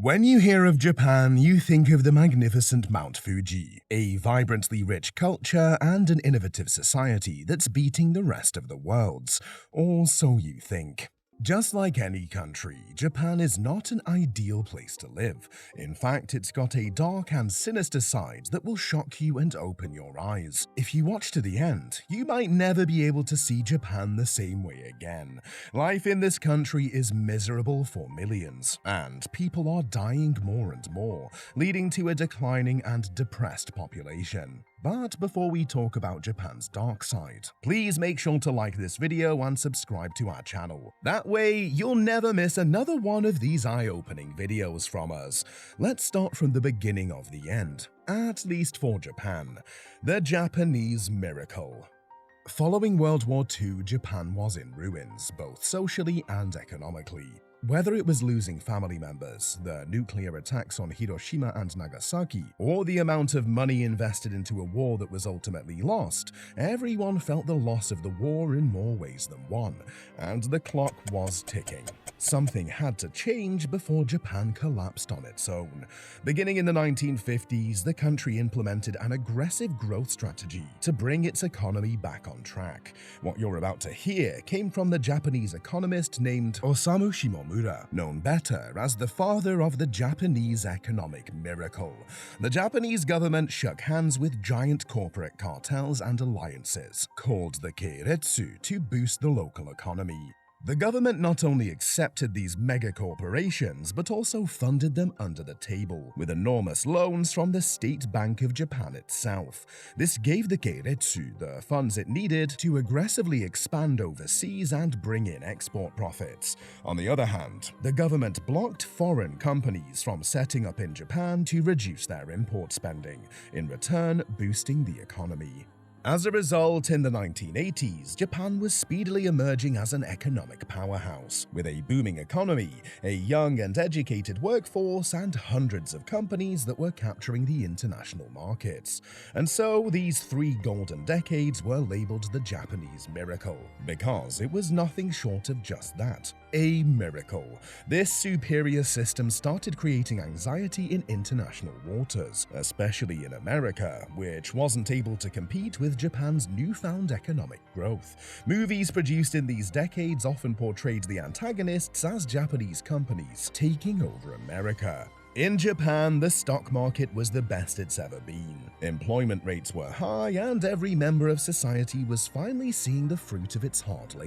When you hear of Japan, you think of the magnificent Mount Fuji, a vibrantly rich culture and an innovative society that's beating the rest of the world's, or so you think. Just like any country, Japan is not an ideal place to live. In fact, it's got a dark and sinister side that will shock you and open your eyes. If you watch to the end, you might never be able to see Japan the same way again. Life in this country is miserable for millions, and people are dying more and more, leading to a declining and depressed population. But before we talk about Japan's dark side, please make sure to like this video and subscribe to our channel. That way, you'll never miss another one of these eye-opening videos from us. Let's start from the beginning of the end, at least for Japan. The Japanese miracle. Following World War II, Japan was in ruins, both socially and economically. Whether it was losing family members, the nuclear attacks on Hiroshima and Nagasaki, or the amount of money invested into a war that was ultimately lost, everyone felt the loss of the war in more ways than one, and the clock was ticking. Something had to change before Japan collapsed on its own. Beginning in the 1950s, the country implemented an aggressive growth strategy to bring its economy back on track. What you're about to hear came from the Japanese economist named Osamu Shimomura, known better as the father of the Japanese economic miracle. The Japanese government shook hands with giant corporate cartels and alliances, called the Keiretsu, to boost the local economy. The government not only accepted these mega corporations, but also funded them under the table, with enormous loans from the State Bank of Japan itself. This gave the Keiretsu the funds it needed to aggressively expand overseas and bring in export profits. On the other hand, the government blocked foreign companies from setting up in Japan to reduce their import spending, in return boosting the economy. As a result, in the 1980s, Japan was speedily emerging as an economic powerhouse, with a booming economy, a young and educated workforce, and hundreds of companies that were capturing the international markets. And so, these 3 golden decades were labeled the Japanese miracle, because it was nothing short of just that. A miracle. This superior system started creating anxiety in international waters, especially in America, which wasn't able to compete with Japan's newfound economic growth. Movies produced in these decades often portrayed the antagonists as Japanese companies taking over America. In Japan, the stock market was the best it's ever been. Employment rates were high, and every member of society was finally seeing the fruit of its hard labor.